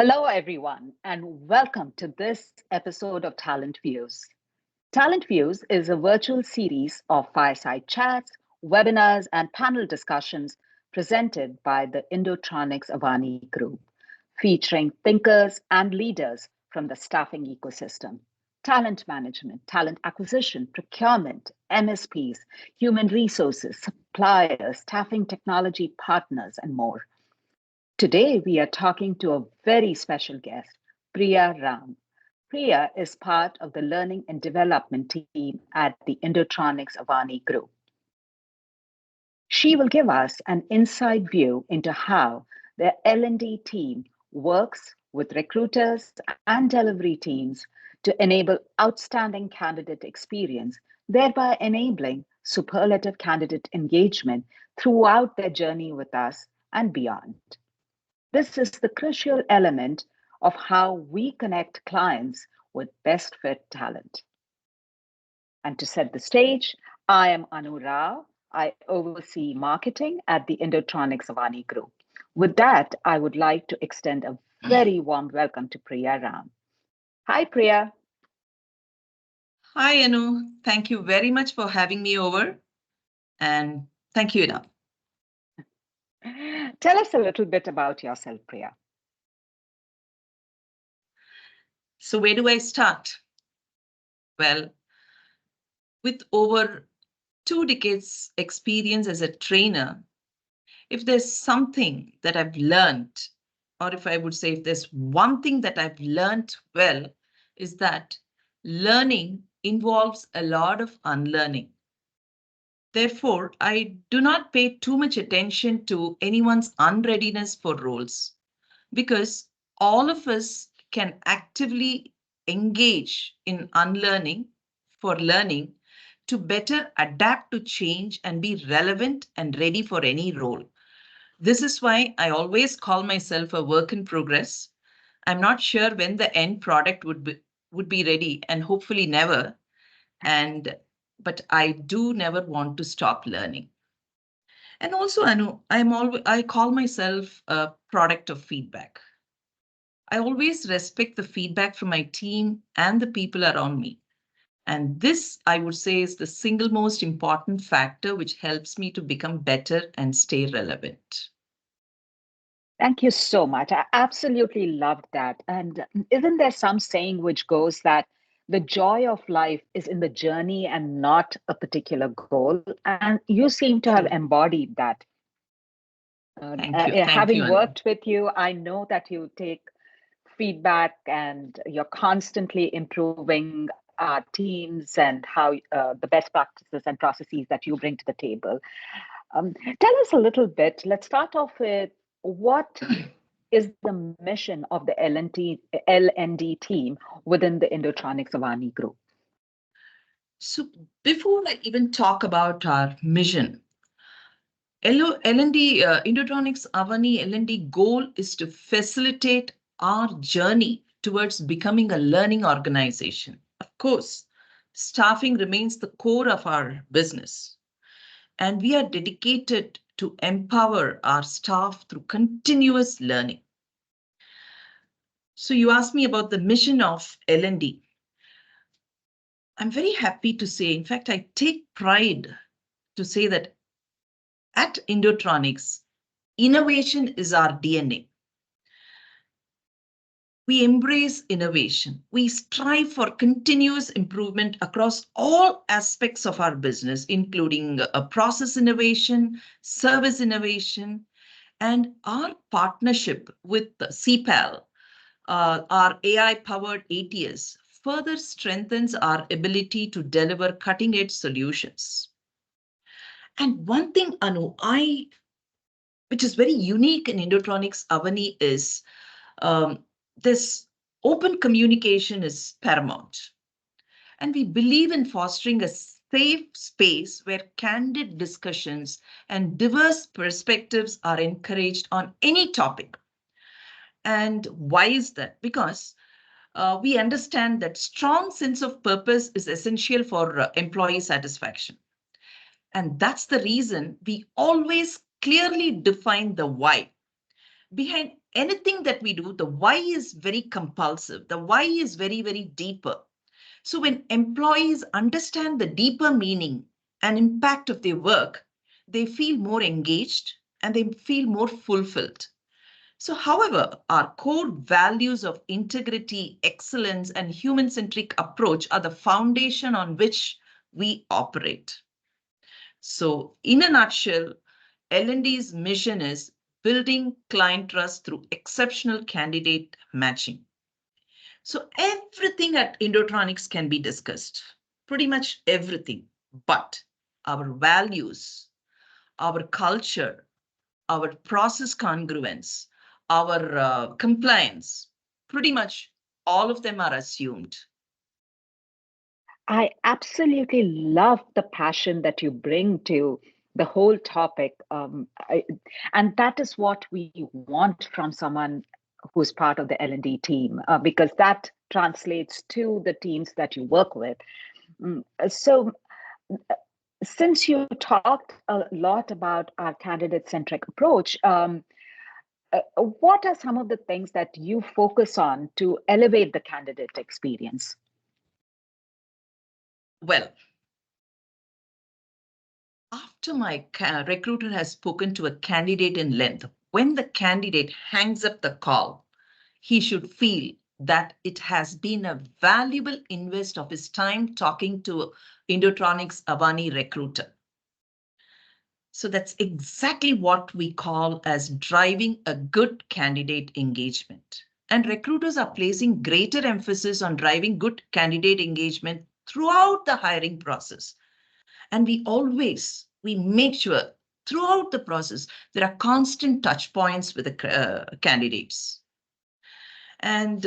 Hello, everyone, and welcome to this episode of Talent Views. Talent Views is a virtual series of fireside chats, webinars, and panel discussions presented by the Indotronix Avani Group, featuring thinkers and leaders from the staffing ecosystem, talent management, talent acquisition, procurement, MSPs, human resources, suppliers, staffing technology partners, and more. Today, we are talking to a very special guest, Priya Ram. Priya is part of the learning and development team at the Indotronix Avani Group. She will give us an inside view into how the L&D team works with recruiters and delivery teams to enable outstanding candidate experience, thereby enabling superlative candidate engagement throughout their journey with us and beyond. This is the crucial element of how we connect clients with best fit talent. And to set the stage, I am Anu Rao. I oversee marketing at the Indotronix Avani Group. With that, I would like to extend a very warm welcome to Priya Ram. Hi, Priya. Hi, Anu. Thank you very much for having me over. And thank you, Ina. Tell us a little bit about yourself, Priya. So where do I start? Well, with over 2 decades experience as a trainer, if there's something that I've learned, or if I would say if there's one thing that I've learned well, is that learning involves a lot of unlearning. Therefore, I do not pay too much attention to anyone's unreadiness for roles because all of us can actively engage in unlearning for learning to better adapt to change and be relevant and ready for any role. This is why I always call myself a work in progress. I'm not sure when the end product would be ready, and hopefully never. But I do never want to stop learning. And also, I call myself a product of feedback. I always respect the feedback from my team and the people around me. And this, I would say, is the single most important factor which helps me to become better and stay relevant. Thank you so much. I absolutely loved that. And isn't there some saying which goes that the joy of life is in the journey and not a particular goal? And you seem to have True. embodied that. Thank you. Thank you, Having Anu. worked with you, I know that you take feedback and you're constantly improving our teams and how the best practices and processes that you bring to the table. Tell us a little bit. Let's start off with what is the mission of the L&D team within the Indotronix Avani Group? So before I even talk about our mission, L&D, Indotronix Avani L&D goal is to facilitate our journey towards becoming a learning organization. Of course, staffing remains the core of our business, and we are dedicated to empower our staff through continuous learning. So you asked me about the mission of L&D. I'm very happy to say, in fact, I take pride to say that at Indotronix, innovation is our DNA. We embrace innovation. We strive for continuous improvement across all aspects of our business, including process innovation, service innovation, and our partnership with CPAL, our AI-powered ATS, further strengthens our ability to deliver cutting-edge solutions. And one thing, Anu, which is very unique in Indotronix Avani is this open communication is paramount. And we believe in fostering a safe space where candid discussions and diverse perspectives are encouraged on any topic. And why is that? Because we understand that strong sense of purpose is essential for employee satisfaction. And that's the reason we always clearly define the why. Behind anything that we do, the why is very compulsive. The why is very, very deeper. So when employees understand the deeper meaning and impact of their work, they feel more engaged and they feel more fulfilled. So, however, our core values of integrity, excellence, and human centric approach are the foundation on which we operate. So, in a nutshell, L&D's mission is building client trust through exceptional candidate matching. So, everything at Indotronix can be discussed, pretty much everything, but our values, our culture, our process congruence, our compliance, pretty much all of them are assumed. I absolutely love the passion that you bring to the whole topic. And that is what we want from someone who's part of the L&D team, because that translates to the teams that you work with. So, since you talked a lot about our candidate centric approach, what are some of the things that you focus on to elevate the candidate experience? Well, after my recruiter has spoken to a candidate in length, when the candidate hangs up the call, he should feel that it has been a valuable invest of his time talking to Indotronix Avani recruiter. So that's exactly what we call as driving a good candidate engagement. And recruiters are placing greater emphasis on driving good candidate engagement throughout the hiring process. And we make sure throughout the process, there are constant touch points with the candidates. And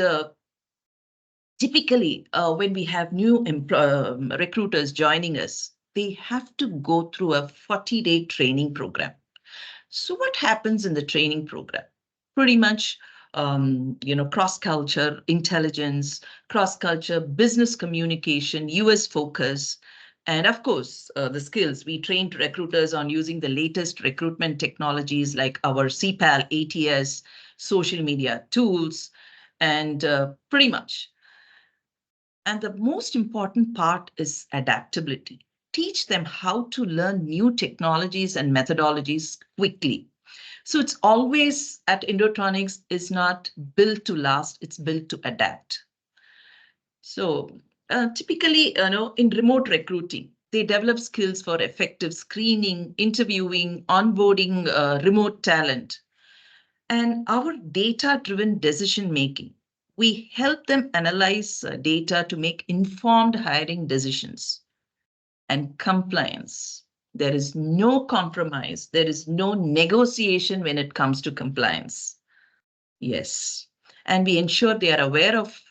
typically, when we have new recruiters joining us, they have to go through a 40-day training program. So what happens in the training program? Pretty much, cross-culture intelligence, cross-culture business communication, US focus, and of course, the skills. We trained recruiters on using the latest recruitment technologies like our CPAL, ATS, social media tools, and pretty much. And the most important part is adaptability. Teach them how to learn new technologies and methodologies quickly. So it's always at Indotronix is not built to last, it's built to adapt. So typically, in remote recruiting, they develop skills for effective screening, interviewing, onboarding remote talent. And our data-driven decision making, we help them analyze data to make informed hiring decisions. And compliance. There is no compromise. There is no negotiation when it comes to compliance. Yes. And we ensure they are aware of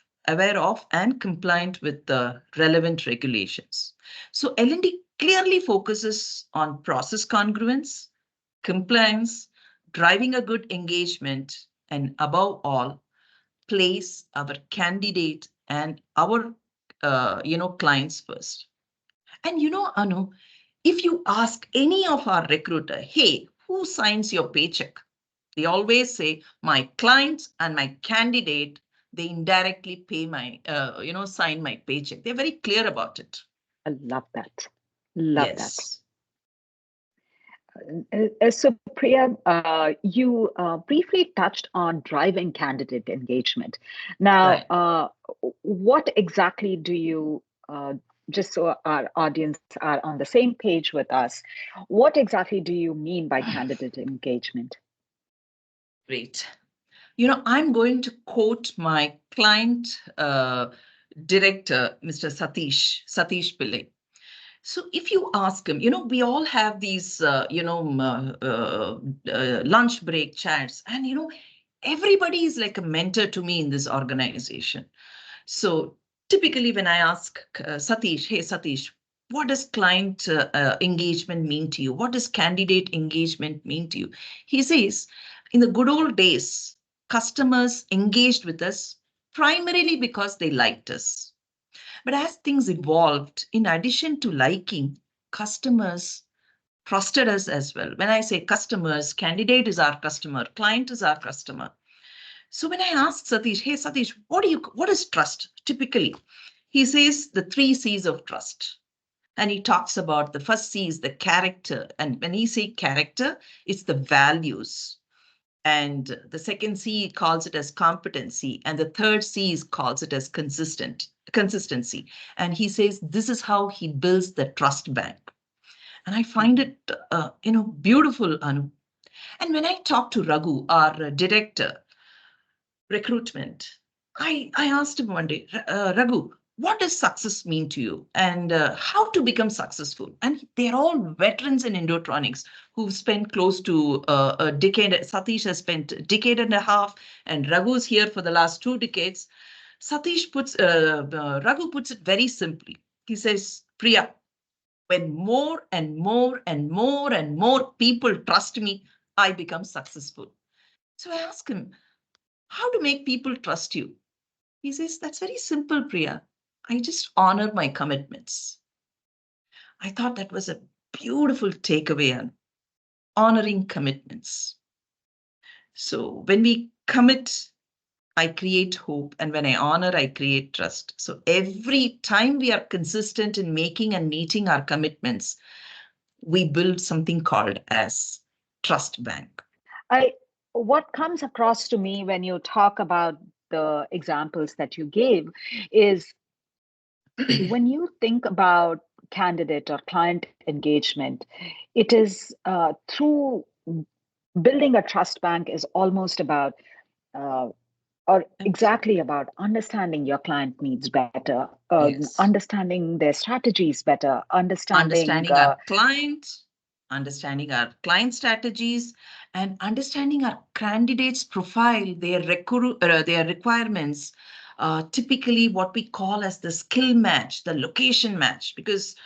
and compliant with the relevant regulations. So L&D clearly focuses on process congruence, compliance, driving a good engagement, and above all, place our candidate and our clients first. And Anu, if you ask any of our recruiter, hey, who signs your paycheck? They always say my clients and my candidate, they indirectly pay sign my paycheck. They're very clear about it. I love that. Love that. Yes. So, Priya, you briefly touched on driving candidate engagement. Now, Right. what exactly do you, just so our audience are on the same page with us, what exactly do you mean by candidate engagement? Great. I'm going to quote my client director, Mr. Satish Pillai. So if you ask him, we all have these, lunch break chats, and, everybody is like a mentor to me in this organization. So typically when I ask Satish, hey, Satish, what does client engagement mean to you? What does candidate engagement mean to you? He says, in the good old days, customers engaged with us primarily because they liked us. But as things evolved, in addition to liking, customers trusted us as well. When I say customers, candidate is our customer, client is our customer. So when I asked Satish, hey Satish, what is trust typically? He says the three C's of trust. And he talks about the first C is the character. And when he say character, it's the values. And the second C calls it as competency. And the third C calls it as consistency. And he says this is how he builds the trust bank. And I find it, beautiful, Anu. And when I talk to Raghu, our director, recruitment, I asked him one day, Raghu, what does success mean to you and how to become successful? And they're all veterans in Indotronix who've spent close to a decade. Satish has spent a decade and a half, and Raghu's here for the last 2 decades. Raghu puts it very simply. He says, Priya, when more and more and more and more people trust me, I become successful. So I ask him, how to make people trust you? He says, that's very simple, Priya. I just honor my commitments. I thought that was a beautiful takeaway on honoring commitments. So when we commit, I create hope. And when I honor, I create trust. So every time we are consistent in making and meeting our commitments, we build something called as trust bank. I what comes across to me when you talk about the examples that you gave is when you think about candidate or client engagement, it is through building a trust bank is almost about uh, or exactly about understanding your client needs better, Yes. understanding their strategies better, understanding. Understanding our client strategies, and understanding our candidates' profile, their requirements, typically what we call as the skill match, the location match, because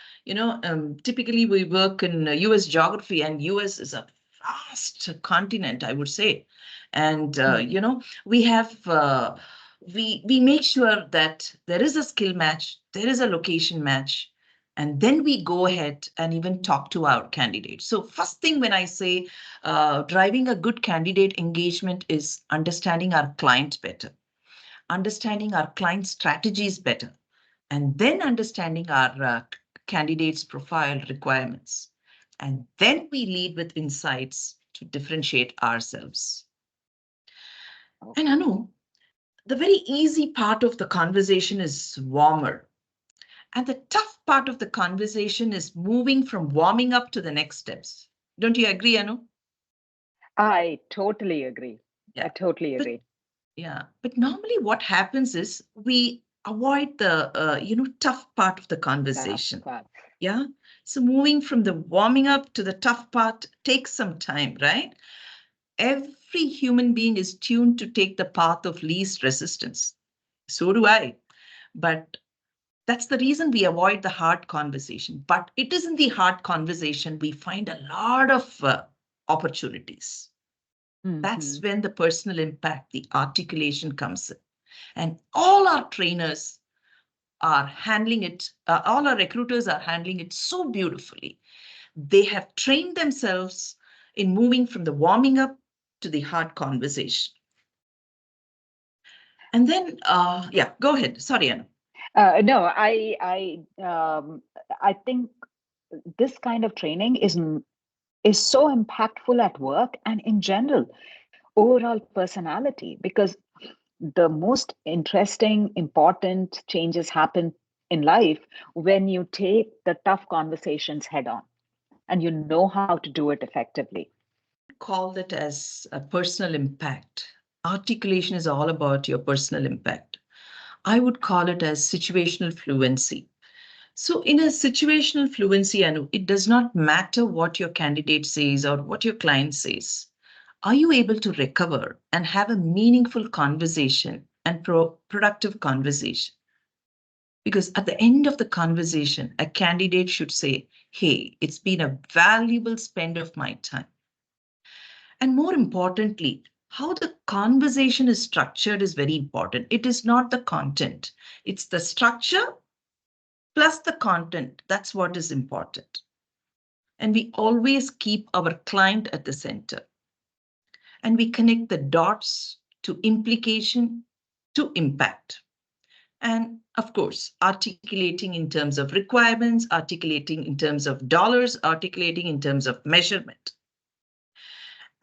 typically we work in US geography, and US is a vast continent, I would say, and Mhm. we have. We make sure that there is a skill match, there is a location match, and then we go ahead and even talk to our candidates. So first thing when I say driving a good candidate engagement is understanding our client better, understanding our client strategies better, and then understanding our candidates profile requirements, and then we lead with insights to differentiate ourselves. And Okay. Anu, the very easy part of the conversation is warmer. And the tough part of the conversation is moving from warming up to the next steps. Don't you agree, Anu? I totally agree. I Yeah. totally But agree. but normally what happens is we avoid the tough part of the Tough conversation. part. Yeah. So moving from the warming up to the tough part takes some time, right? Every human being is tuned to take the path of least resistance. So do I. But that's the reason we avoid the hard conversation. But it is in the hard conversation we find a lot of opportunities. That's Hmm. when the personal impact, the articulation comes in. And all our trainers are handling it, all our recruiters are handling it so beautifully. They have trained themselves in moving from the warming up to the hard conversation. And then, yeah, go ahead. Sorry, Anna. No, I think this kind of training is so impactful at work and in general overall personality, because the most interesting, important changes happen in life when you take the tough conversations head on and you know how to do it effectively. Call that as a personal impact. Articulation is all about your personal impact. I would call it as situational fluency. So, in a situational fluency, Anu, it does not matter what your candidate says or what your client says. Are you able to recover and have a meaningful conversation and productive conversation? Because at the end of the conversation, a candidate should say, hey, it's been a valuable spend of my time. And more importantly, how the conversation is structured is very important. It is not the content, it's the structure plus the content. That's what is important. And we always keep our client at the center. And we connect the dots to implication to impact. And of course, articulating in terms of requirements, articulating in terms of dollars, articulating in terms of measurement.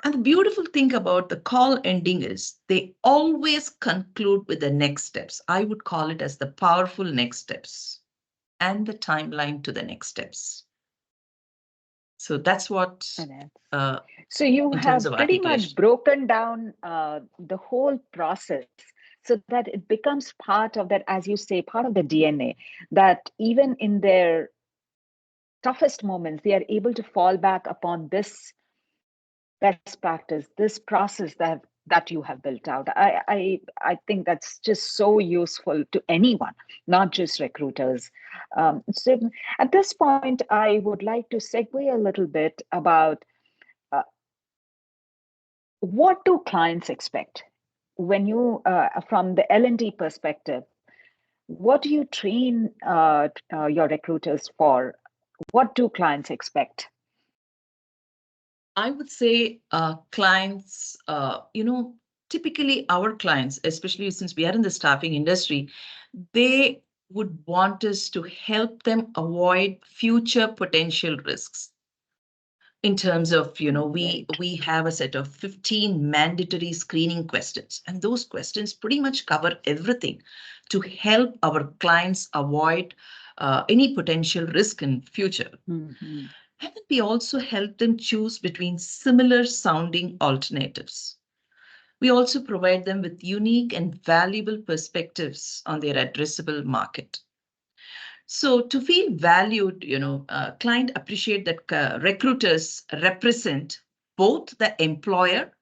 And the beautiful thing about the call ending is they always conclude with the next steps. I would call it as the powerful next steps and the timeline to the next steps. So that's what, And uh, so you in terms have of pretty much articulation. broken down the whole process so that it becomes part of that, as you say, part of the DNA, that even in their toughest moments, they are able to fall back upon this best practice, this process that you have built out. I think that's just so useful to anyone, not just recruiters. So at this point, I would like to segue a little bit about uh, what do clients expect when you, from the L&D perspective, what do you train your recruiters for? What do clients expect? I would say clients, typically our clients, especially since we are in the staffing industry, they would want us to help them avoid future potential risks. In terms of, Right. we have a set of 15 mandatory screening questions, and those questions pretty much cover everything to help our clients avoid any potential risk in future. Mhm. And then we also help them choose between similar sounding alternatives. We also provide them with unique and valuable perspectives on their addressable market. So to feel valued, client appreciate that recruiters represent both the employer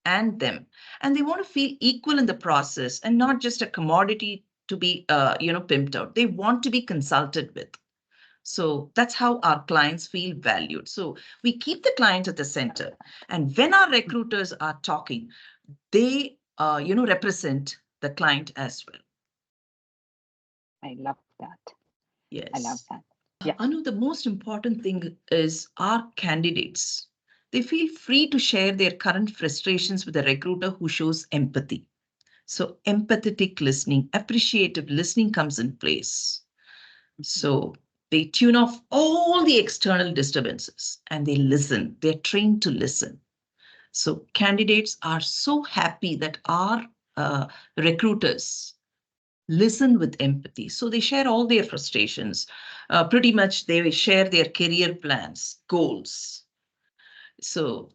and them, and they want to feel equal in the process and not just a commodity to be, pimped out. They want to be consulted with. So that's how our clients feel valued. So we keep the client at the center. And when our recruiters are talking, they, represent the client as well. I love that. I love Yes. that. Yeah. Anu, the most important thing is our candidates. They feel free to share their current frustrations with a recruiter who shows empathy. So empathetic listening, appreciative listening comes in place. Mhm. So they tune off all the external disturbances and they listen. They're trained to listen. So candidates are so happy that our recruiters listen with empathy. So they share all their frustrations. Pretty much they share their career plans, goals. So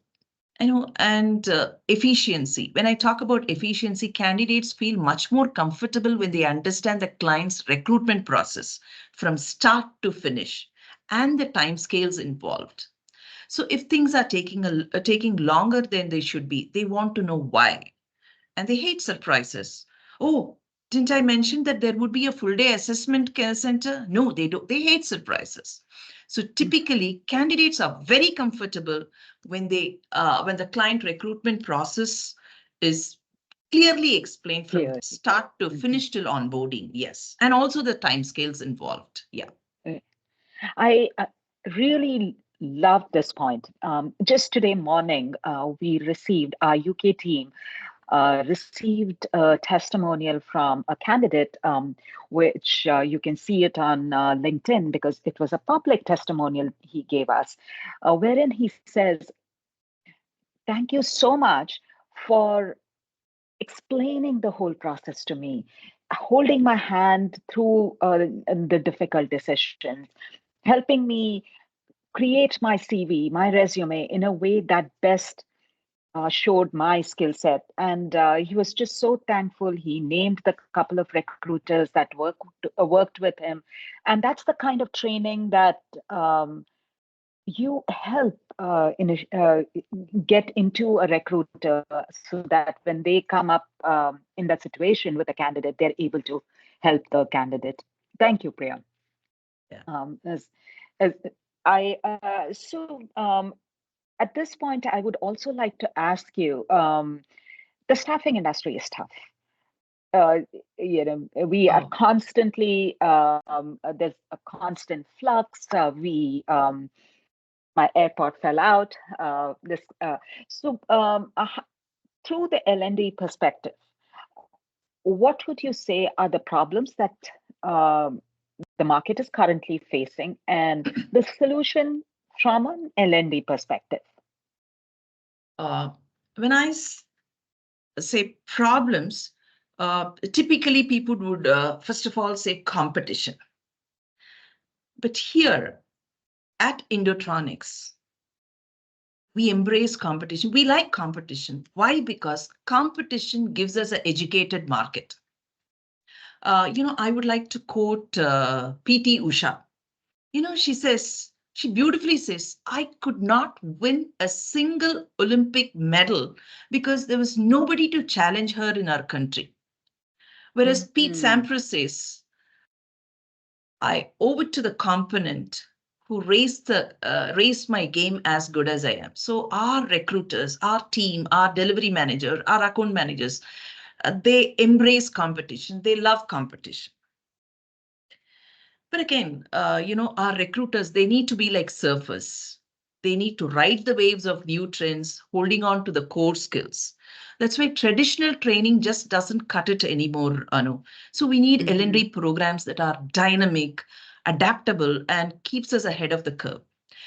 and efficiency. When I talk about efficiency, candidates feel much more comfortable when they understand the client's recruitment process from start to finish and the timescales involved. So if things are taking longer than they should be, they want to know why, and they hate surprises. Oh, didn't I mention that there would be a full day assessment care center? No, they don't. They hate surprises. So typically, candidates are very comfortable when the client recruitment process is clearly explained from Clearly. start to Mhm. finish till onboarding. Yes, and also the timescales involved. Yeah. Uh, I really love this point. Just today morning, we received, our UK team received a testimonial from a candidate, which you can see it on LinkedIn because it was a public testimonial he gave us, wherein he says, "Thank you so much for explaining the whole process to me, holding my hand through the difficult decisions, helping me create my CV, my resume in a way that best showed my skill set." And he was just so thankful. He named the couple of recruiters that worked with him. And that's the kind of training that you help get into a recruiter so that when they come up in that situation with a candidate, they're able to help the candidate. Thank you, Priya. Yeah. As at this point, I would also like to ask you, the staffing industry is tough. Uh, we are Oh, constantly, there's a constant flux. My airport fell out. This so through the L&D perspective, what would you say are the problems that um, the market is currently facing and the solution from an L&D perspective? Uh, when say problems, typically people would first of all say competition. But here at Indotronix, we embrace competition. We like competition. Why? Because competition gives us an educated market. I would like to quote PT Usha. She beautifully says, I could not win a single Olympic medal because there was nobody to challenge her in our country. Whereas Pete Mm, Sampras says, I owe it to the component who raised my game as good as I am. So our recruiters, our team, our delivery manager, our account managers, they embrace competition. They love competition. But again, our recruiters, they need to be like surfers. They need to ride the waves of new trends, holding on to the core skills. That's why traditional training just doesn't cut it anymore, Anu. So we need mhm. L&D programs that are dynamic, adaptable, and keeps us ahead of the curve.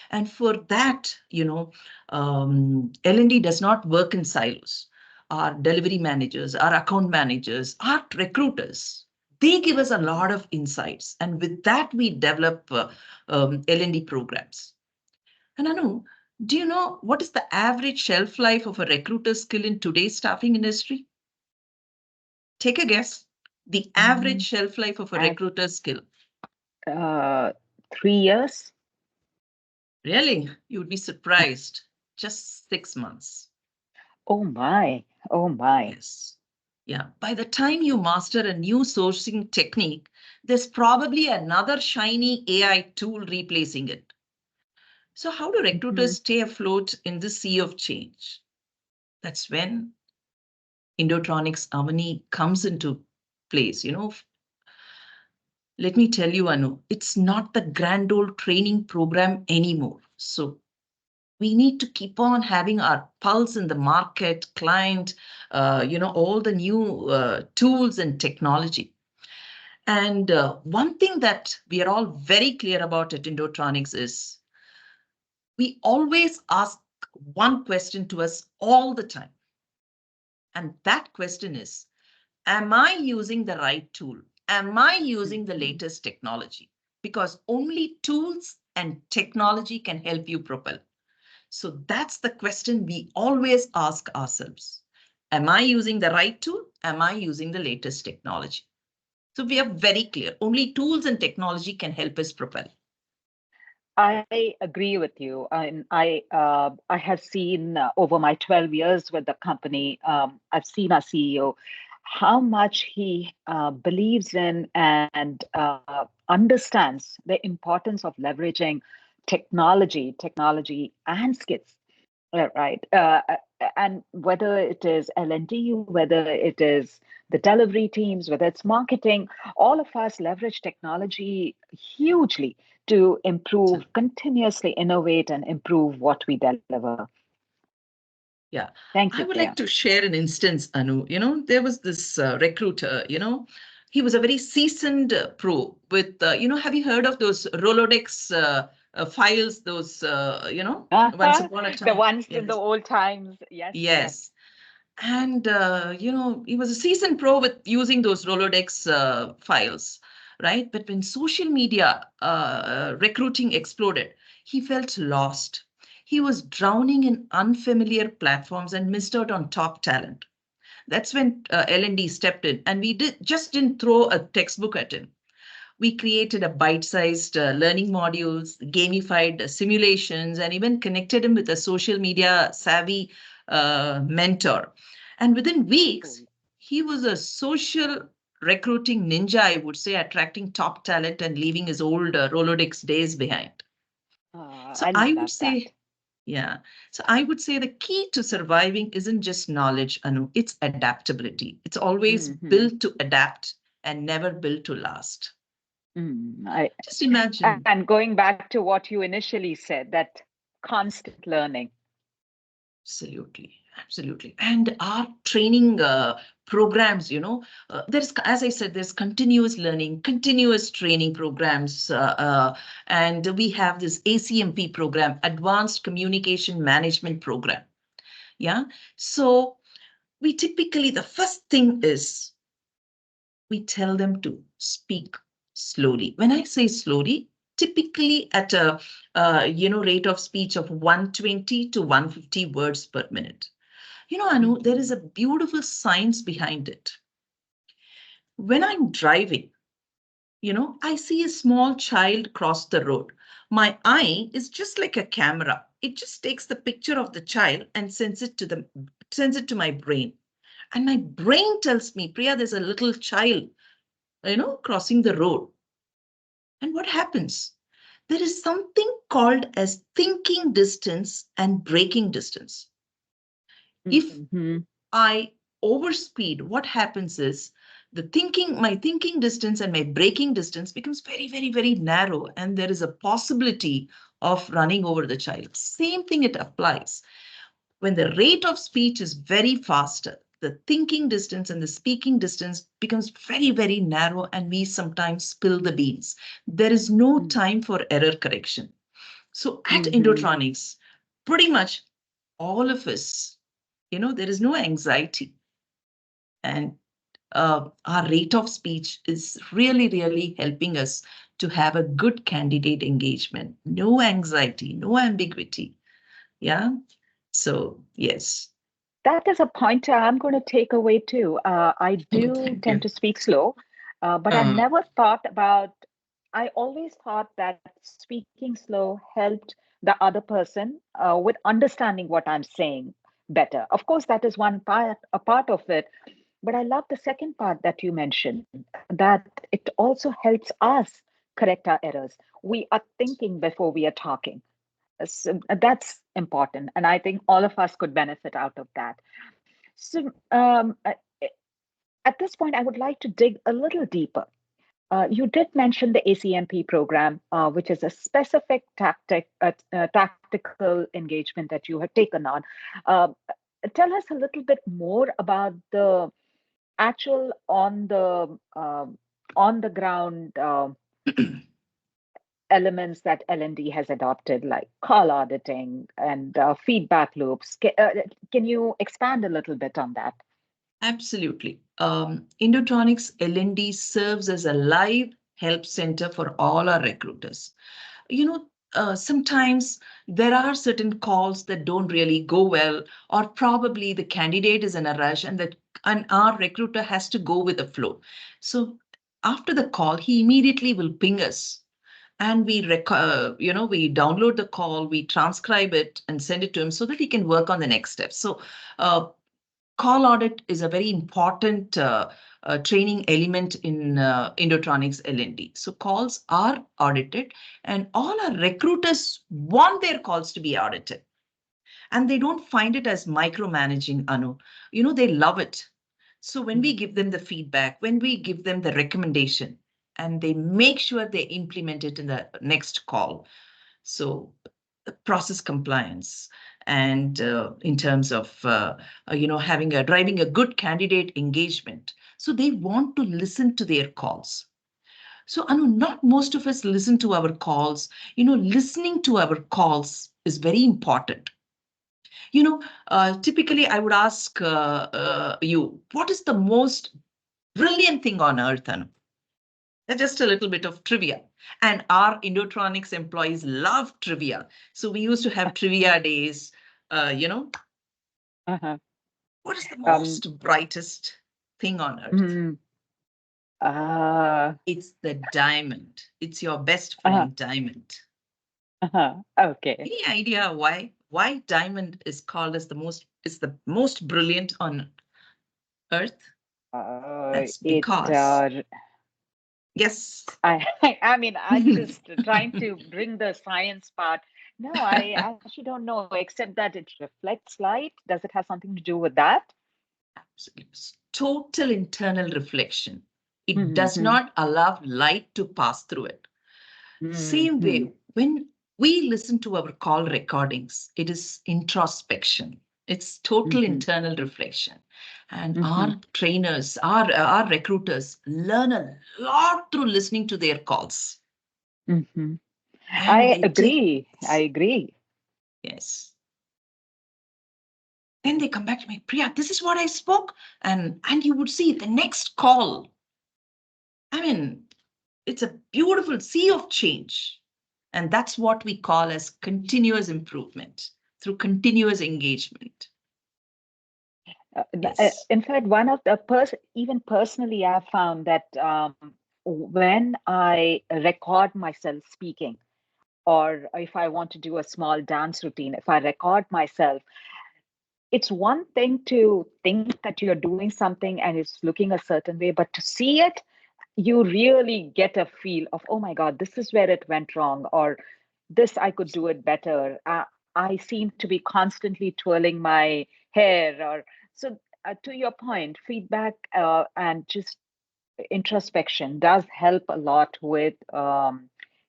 And for that, L&D does not work in silos. Our delivery managers, our account managers, our recruiters, they give us a lot of insights. And with that, we develop L&D programs. And Anu, do you know what is the average shelf life of a recruiter skill in today's staffing industry? Take a guess. The average Mm, shelf life of a At recruiter skill. uh, 3 years? Really? You would be surprised. Just 6 months. Oh my, oh my. Yes. Yeah. By the time you master a new sourcing technique, there's probably another shiny AI tool replacing it. So, how do Mhm. recruiters stay afloat in this sea of change? That's when Indotronix Avani comes into place. Let me tell you, Anu, it's not the grand old training program anymore. So, we need to keep on having our pulse in the market, client, all the new tools and technology. And one thing that we are all very clear about at Indotronix is we always ask one question to us all the time. And that question is, am I using the right tool? Am I using the Mhm. latest technology? Because only tools and technology can help you propel. So that's the question we always ask ourselves. Am I using the right tool? Am I using the latest technology? So we are very clear. Only tools and technology can help us propel. I agree with you. And I have seen over my 12 years with the company, I've seen our CEO, how much he believes in and understands the importance of leveraging technology and skills. Right. And whether it is L&D, whether it is the delivery teams, whether it's marketing, all of us leverage technology hugely to improve, continuously innovate and improve what we deliver. Yeah, Thank you, I would Priya. like to share an instance, Anu. There was this recruiter, he was a very seasoned pro with, have you heard of those Rolodex files, those, once upon a The time? ones in the Yes. old times. Yes, yes. Yes. And, he was a seasoned pro with using those Rolodex files, right? But when social media recruiting exploded, he felt lost. He was drowning in unfamiliar platforms and missed out on top talent. That's when L&D stepped in, and we didn't throw a textbook at him. We created a bite-sized learning modules, gamified simulations, and even connected him with a social media savvy mentor. And within weeks, Cool. he was a social recruiting ninja, I would say, attracting top talent and leaving his old Rolodex days behind. So I I love would that. say, yeah. So I would say the key to surviving isn't just knowledge, Anu, it's adaptability. It's always Hmm. built to adapt and never built to last. Mm, I, Just imagine. and going back to what you initially said, that constant learning. Absolutely. Absolutely. And our training programs, there's, as I said, there's continuous learning, continuous training programs. And we have this ACMP program, Advanced Communication Management Program. Yeah. So we typically, the first thing is we tell them to speak slowly. When I say slowly, typically at a rate of speech of 120 to 150 words per minute. Anu, there is a beautiful science behind it. When I'm driving, I see a small child cross the road. My eye is just like a camera. It just takes the picture of the child and sends it to my brain. And my brain tells me, Priya, there's a little child, crossing the road. And what happens? There is something called as thinking distance and braking distance. If Mm-hmm. I overspeed, what happens is my thinking distance and my braking distance becomes very, very, very narrow, and there is a possibility of running over the child. Same thing it applies. When the rate of speech is very faster, the thinking distance and the speaking distance becomes very, very narrow, and we sometimes spill the beans. There is no time for error correction. So at Mm-hmm. Indotronix, pretty much all of us, there is no anxiety. And our rate of speech is really, really helping us to have a good candidate engagement. No anxiety, no ambiguity. Yeah. So, yes. That is a pointer I'm going to take away too. I Oh, do thank tend you. to speak slow, but I Uh, never thought about, I always thought that speaking slow helped the other person with understanding what I'm saying better. Of course, that is one part, a part of it. But I love the second part that you mentioned, that it also helps us correct our errors. We are thinking before we are talking. So that's important. And I think all of us could benefit out of that. So at this point, I would like to dig a little deeper. You did mention the ACMP program, which is a specific tactical engagement that you have taken on. Uh, Tell us a little bit more about the actual on the ground elements that L&D has adopted, like call auditing and feedback loops. Can you expand a little bit on that? Absolutely. Indotronix L&D serves as a live help center for all our recruiters. Sometimes there are certain calls that don't really go well, or probably the candidate is in a rush, and our recruiter has to go with the flow. So after the call, he immediately will ping us, and we download the call, we transcribe it and send it to him so that he can work on the next steps. So uh, call audit is a very important training element in Indotronix L&D. So calls are audited, and all our recruiters want their calls to be audited. And they don't find it as micromanaging, Anu. They love it. So when we give them the feedback, when we give them the recommendation, and they make sure they implement it in the next call. So process compliance, and in terms of driving a good candidate engagement, so they want to listen to their calls. So Anu, not most of us listen to our calls. Listening to our calls is very important. Typically I would ask you, what is the most brilliant thing on earth, Anu? Just a little bit of trivia. And our Indotronix employees love trivia. So we used to have trivia days. Uh, you know, Uh-huh. what is the Um, most brightest thing on earth? mm, uh, It's the diamond. It's your best uh-huh, friend, diamond. okay. Any idea why diamond is called as the most brilliant on earth? That's It because, yes, I mean, I'm just trying to bring the science part. No, I actually don't know, except that it reflects light. Does it have something to do with that? total internal reflection. It does Mm-hmm. not allow light to pass through it. Same Mm-hmm. way, when we listen to our call recordings, it is introspection. It's total Mm-hmm. internal reflection. And Mm-hmm. our trainers, our recruiters learn a lot through listening to their calls. Mm-hmm. And I they take, agree. I agree. yes. Then they come back to me, Priya, this is what I spoke. And you would see the next call. I mean, it's a beautiful sea of change. And that's what we call as continuous improvement through continuous engagement. Yes. In fact, one of the even personally, I've found that when I record myself speaking, or if I want to do a small dance routine, if I record myself, it's one thing to think that you're doing something and it's looking a certain way, but to see it, you really get a feel of, oh my God, this is where it went wrong, or this I could do it better. I seem to be constantly twirling my hair, or so. To your point, feedback and just introspection does help a lot with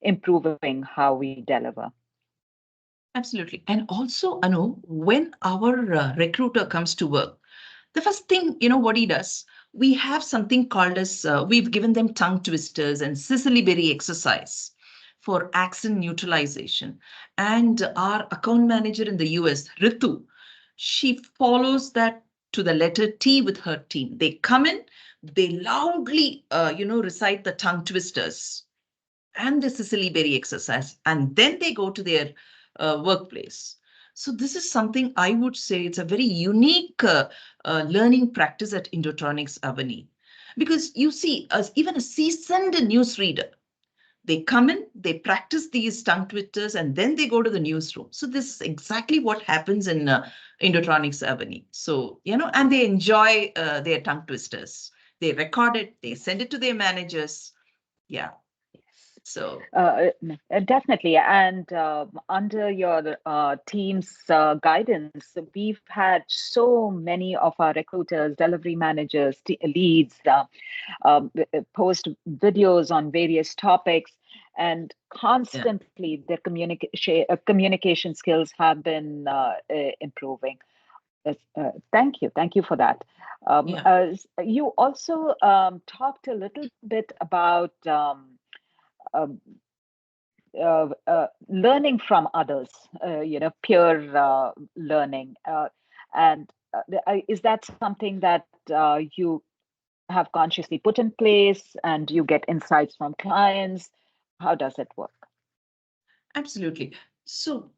improving how we deliver. Absolutely. And also, Anu, when our recruiter comes to work, the first thing, what he does, we have something called as, we've given them tongue twisters and Sicily berry exercise for accent neutralization. And our account manager in the US, Ritu, she follows that to the letter T with her team. They come in, they loudly, recite the tongue twisters and the Sicily berry exercise, and then they go to their workplace. So this is something I would say it's a very unique learning practice at Indotronix Avani. Because you see, as even a seasoned newsreader, they come in, they practice these tongue twisters, and then they go to the newsroom. So this is exactly what happens in Indotronix Avani. So, and they enjoy their tongue twisters. They record it, they send it to their managers. Yeah. So Definitely. And under your team's guidance, we've had so many of our recruiters, delivery managers, leads post videos on various topics. And yeah. constantly, their communication skills have been improving. Yes, thank you. Thank you for that. Yeah, You also talked a little bit about um, learning from others, peer learning. And is that something that you have consciously put in place and you get insights from clients? How does it work? absolutely. So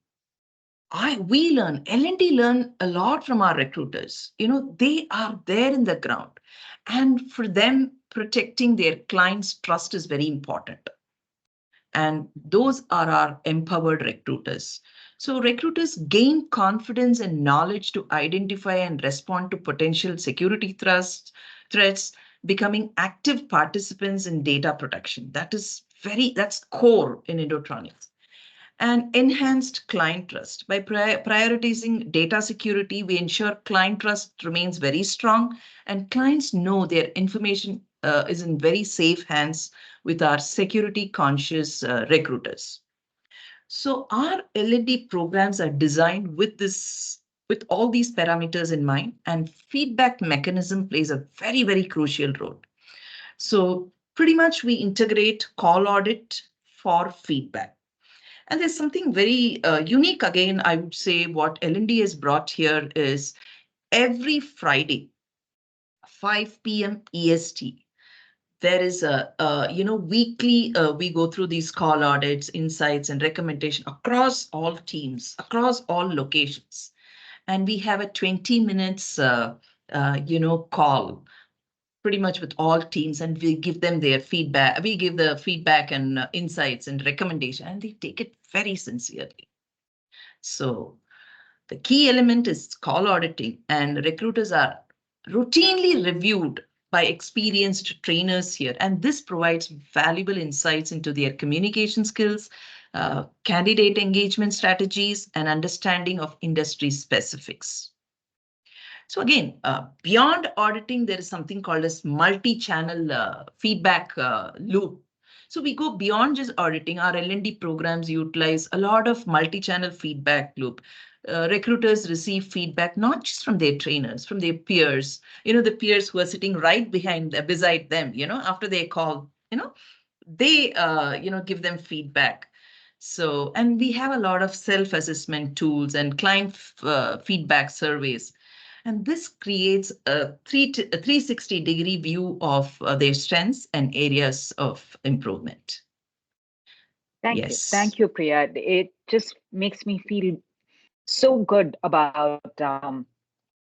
we learn, L&D learn a lot from our recruiters. They are there in the ground. And for them, protecting their clients' trust is very important. And those are our empowered recruiters. So recruiters gain confidence and knowledge to identify and respond to potential security threats, becoming active participants in data protection. That's core in Indotronics. And enhanced client trust. By prioritizing data security, we ensure client trust remains very strong and clients know their information is in very safe hands with our security conscious recruiters. So our L&D programs are designed with all these parameters in mind, and feedback mechanism plays a very, very crucial role. So pretty much we integrate call audit for feedback. And there's something very unique again, I would say what L&D has brought here is every Friday, 5 p.m. EST, there is weekly, we go through these call audits, insights, and recommendation across all teams, across all locations. And we have a 20 minutes, call pretty much with all teams, and we give them their feedback. We give the feedback and insights and recommendation, and they take it very sincerely. So the key element is call auditing, and recruiters are routinely reviewed by experienced trainers here. And this provides valuable insights into their communication skills, candidate engagement strategies, and understanding of industry specifics. So again, beyond auditing, there is something called as multi-channel feedback loop. So we go beyond just auditing. Our L&D programs utilize a lot of multi-channel feedback loop. recruiters receive feedback not just from their trainers, from their peers, the peers who are sitting right beside them, after they call, they, give them feedback. So, and we have a lot of self-assessment tools and client feedback surveys. And this creates a 360-degree view of their strengths and areas of improvement. Thank you. Yes. Thank you, Priya. It just makes me feel so good about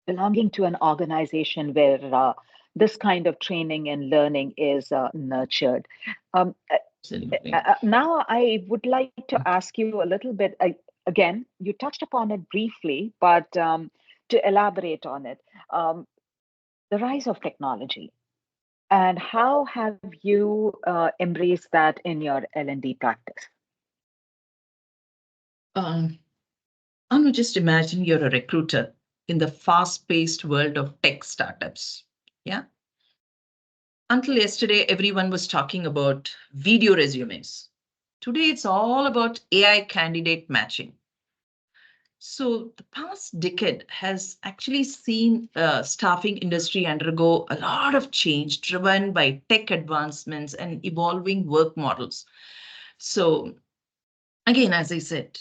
belonging to an organization where this kind of training and learning is nurtured. Um, Absolutely. Now, I would like to ask you a little bit. Again, you touched upon it briefly, but to elaborate on it, um, the rise of technology, and how have you embraced that in your L&D practice? Um, Anu, just imagine you're a recruiter in the fast-paced world of tech startups. Yeah. Until yesterday, everyone was talking about video resumes. Today, it's all about AI candidate matching. So the past decade has actually seen staffing industry undergo a lot of change driven by tech advancements and evolving work models. So again, as I said,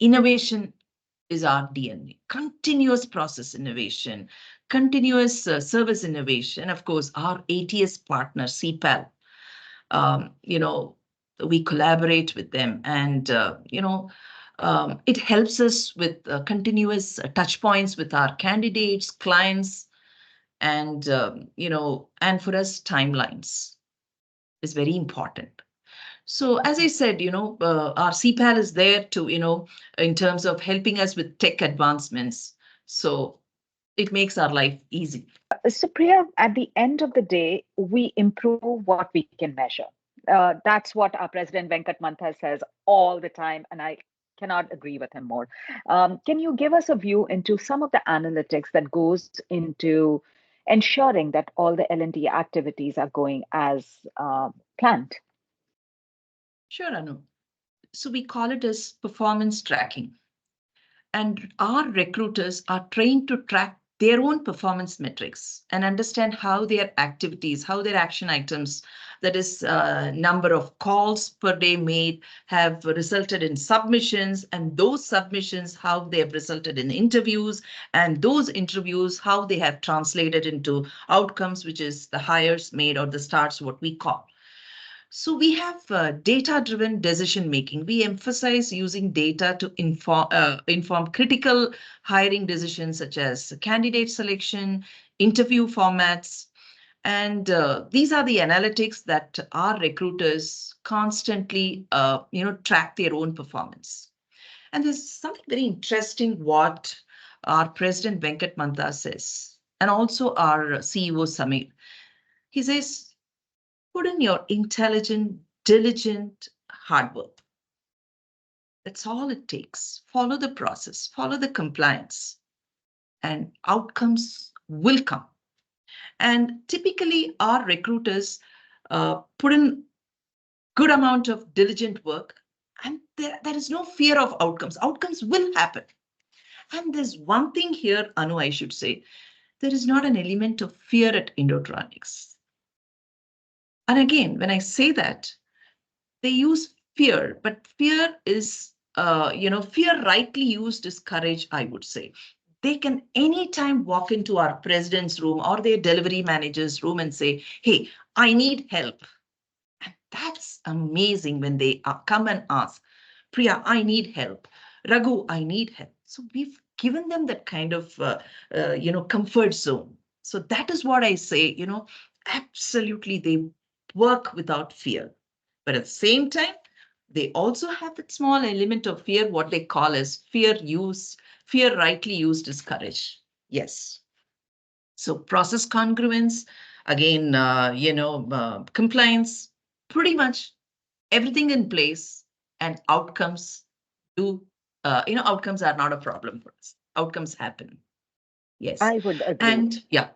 innovation is our DNA. Continuous process innovation, continuous service innovation, of course, our ATS partner, CPAL, you know, we collaborate with them and, it helps us with continuous touch points with our candidates, clients, and, and for us, timelines is very important. So as I said, our CPAL is there to, in terms of helping us with tech advancements. So it makes our life easy. So, Priya, at the end of the day, we improve what we can measure. That's what our president Venkat Mantha says all the time, and I cannot agree with him more. Can you give us a view into some of the analytics that goes into ensuring that all the L&D activities are going as planned? Sure, Anu. So we call it as performance tracking. And our recruiters are trained to track their own performance metrics and understand how their activities, how their action items, that is, number of calls per day made, have resulted in submissions, and those submissions, how they have resulted in interviews, and those interviews, how they have translated into outcomes, which is the hires made or the starts, what we call. So we have data-driven decision making. We emphasize using data to inform critical hiring decisions such as candidate selection, interview formats, and these are the analytics that our recruiters constantly, track their own performance. And there's something very interesting what our president Venkat Mantha says, and also our CEO Samir. He says, put in your intelligent, diligent hard work. That's all it takes. Follow the process, follow the compliance, and outcomes will come. And typically, our recruiters put in good amount of diligent work, and there is no fear of outcomes. Outcomes will happen. And there's one thing here, Anu, I should say, there is not an element of fear at Indotronix. And again, when I say that, they use fear, but fear is, fear rightly used is courage, I would say. They can anytime walk into our president's room or their delivery manager's room and say, hey, I need help. And that's amazing when they come and ask, Priya, I need help. Raghu, I need help. So we've given them that kind of, comfort zone. So that is what I say, absolutely they work without fear. But at the same time, they also have that small element of fear, what they call as fear rightly used is courage. Yes. So process congruence, again, compliance, pretty much everything in place, and outcomes outcomes are not a problem for us. Outcomes happen. Yes. I would agree. And yeah,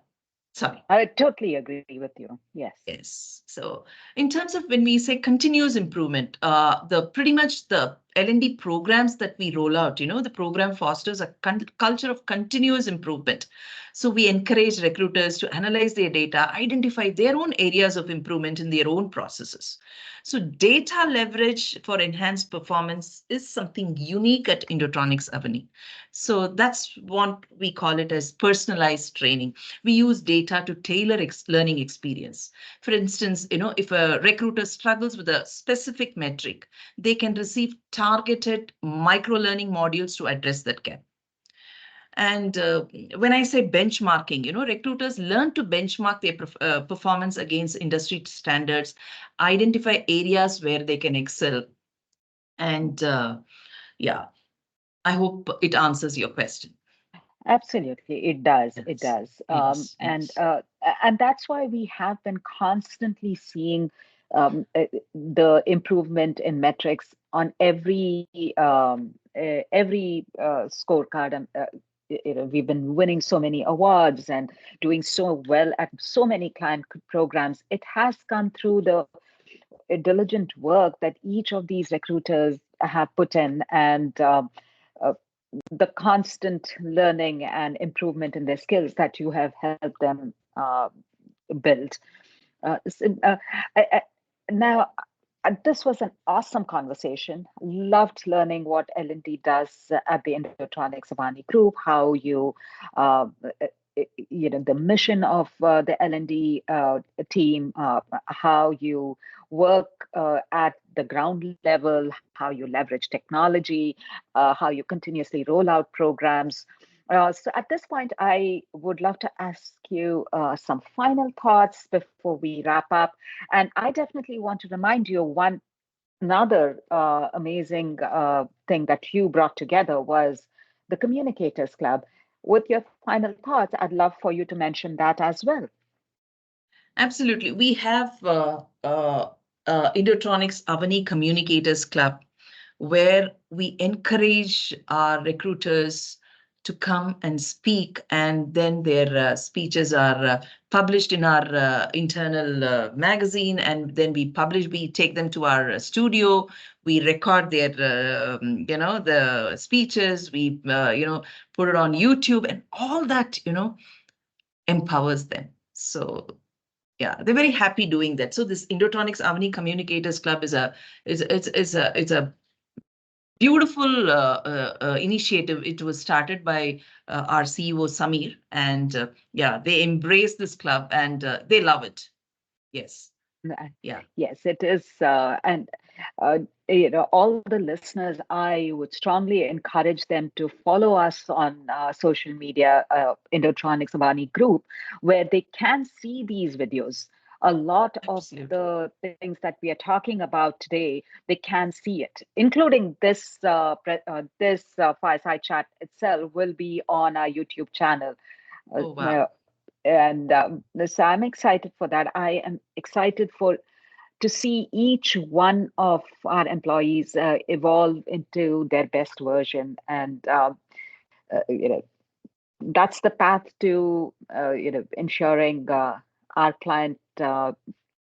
sorry. I totally agree with you. Yes. Yes. So in terms of when we say continuous improvement, the pretty much the L&D programs that we roll out, the program fosters a culture of continuous improvement. So we encourage recruiters to analyze their data, identify their own areas of improvement in their own processes. So data leverage for enhanced performance is something unique at Indotronix Avani. So that's what we call it as personalized training. We use data to tailor learning experience. For instance, if a recruiter struggles with a specific metric, they can receive targeted micro learning modules to address that gap. And when I say benchmarking, recruiters learn to benchmark their performance against industry standards, identify areas where they can excel. And yeah, I hope it answers your question. Absolutely, it does. It Yes, does, yes, and yes. and that's why we have been constantly seeing the improvement in metrics on every scorecard. And we've been winning so many awards and doing so well at so many client programs. It has come through the diligent work that each of these recruiters have put in, and uh, the constant learning and improvement in their skills that you have helped them build. So, now, this was an awesome conversation. Loved learning what L&D does at the Indotronix Avani Group, how uh, the mission of the L&D team, how you work at the ground level, how you leverage technology, how you continuously roll out programs. So at this point, I would love to ask you some final thoughts before we wrap up. And I definitely want to remind you one another amazing thing that you brought together was the Communicators Club. With your final thoughts, I'd love for you to mention that as well. Absolutely. We have Indotronix Avani Communicators Club, where we encourage our recruiters to come and speak, and then their speeches are published in our internal magazine, and then we take them to our studio, we record their, the speeches, we, put it on YouTube, and all that, empowers them. So yeah, they're very happy doing that. So this Indotronix Avani Communicators Club is a beautiful initiative. It was started by our CEO Samir, and yeah, they embrace this club and they love it. Yes, Uh, yeah, Yes, it is. And all the listeners, I would strongly encourage them to follow us on social media, Indotronix Avani Group, where they can see these videos. A lot of absolutely. the things that we are talking about today, they can see it, including this fireside chat itself will be on our YouTube channel. Oh Uh, wow, and so I'm excited for that. I am excited for to see each one of our employees evolve into their best version, and that's the path to ensuring our client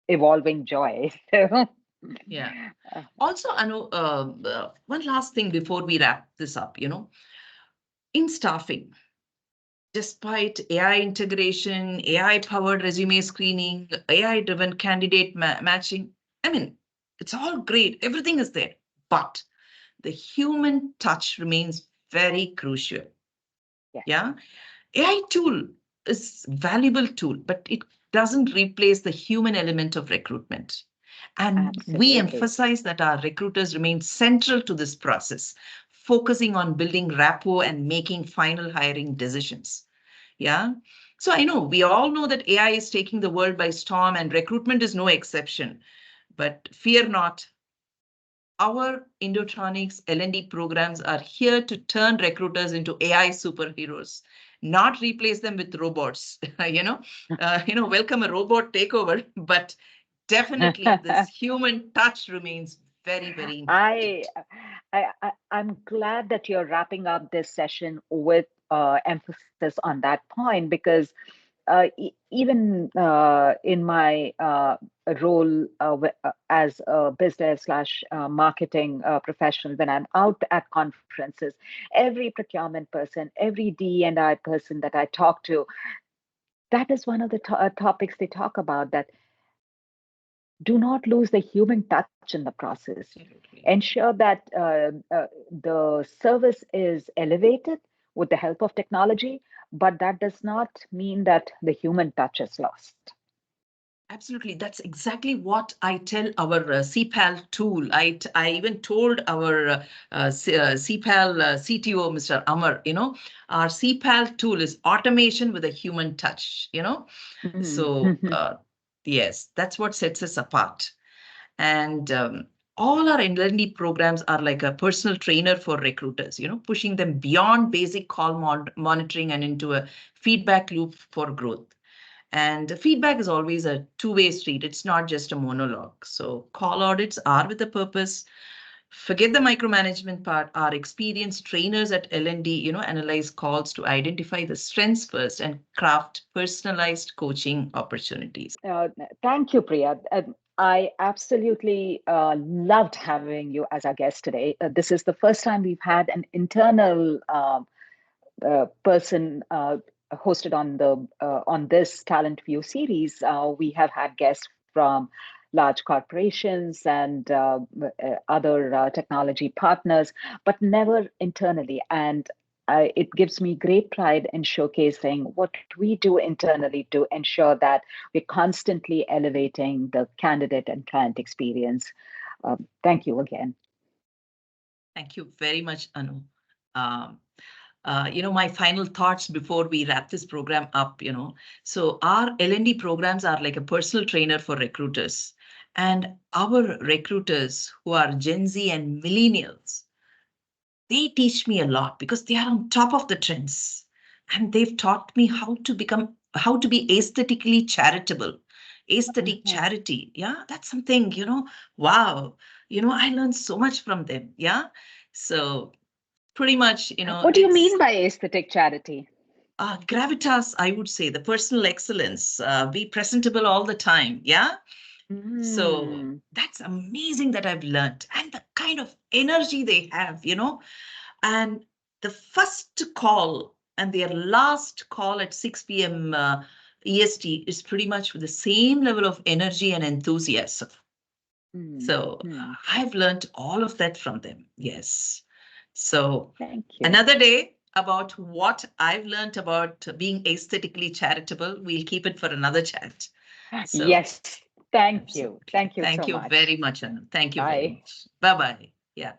evolving joy. So yeah. uh, Also, Anu, one last thing before we wrap this up, in staffing, despite AI integration, AI powered resume screening, AI driven candidate matching, I mean, it's all great. Everything is there. But the human touch remains very crucial. yes, Yeah. AI tool is valuable tool, but it doesn't replace the human element of recruitment. And we absolutely. emphasize that our recruiters remain central to this process, focusing on building rapport and making final hiring decisions. Yeah. So I know we all know that AI is taking the world by storm and recruitment is no exception. But fear not, our Indotronics L&D programs are here to turn recruiters into AI superheroes, not replace them with robots. Welcome a robot takeover, but definitely this human touch remains very, very I, important. I'm glad that you're wrapping up this session with emphasis on that point because even in my role as a business slash marketing professional, when I'm out at conferences, every procurement person, every D&I person that I talk to, that is one of the topics they talk about, that do not lose the human touch in the process. Absolutely. Ensure that the service is elevated with the help of technology, but that does not mean that the human touch is lost. Absolutely. That's exactly what I tell our CPAL tool. I even told our CPAL CTO, Mr. Amar, our CPAL tool is automation with a human touch, So, Mhm. yes, that's what sets us apart. And all our L&D programs are like a personal trainer for recruiters, pushing them beyond basic call monitoring and into a feedback loop for growth. And the feedback is always a two-way street. It's not just a monologue. So call audits are with a purpose. Forget the micromanagement part. Our experienced trainers at L&D, analyze calls to identify the strengths first and craft personalized coaching opportunities. Thank you, Priya. I absolutely loved having you as our guest today. This is the first time we've had an internal person hosted on this Talent View series. We have had guests from large corporations and other technology partners, but never internally. And it gives me great pride in showcasing what we do internally to ensure that we're constantly elevating the candidate and client experience. Thank you again. Thank you very much, Anu. Um, my final thoughts before we wrap this program up, so our L&D programs are like a personal trainer for recruiters. And our recruiters who are Gen Z and millennials, they teach me a lot because they are on top of the trends. And they've taught me how to be aesthetically charitable. Aesthetic Mhm. charity. Yeah, that's something, wow. I learned so much from them. Yeah. So pretty much, What do you it's mean by aesthetic charity? gravitas, I would say, the personal excellence, be presentable all the time. Yeah. So Mm. that's amazing that I've learned. And the kind of energy they have, and the first call and their last call at 6 p.m. EST is pretty much with the same level of energy and enthusiasm. Mm, So mm. I've learned all of that from them. Yes. So Thank you. another day about what I've learned about being aesthetically charitable, we'll keep it for another chat. So Yes, thank you. Thank absolutely. you so Thank you much. very much, Anu. Thank you very Bye. much. Bye bye. Yeah.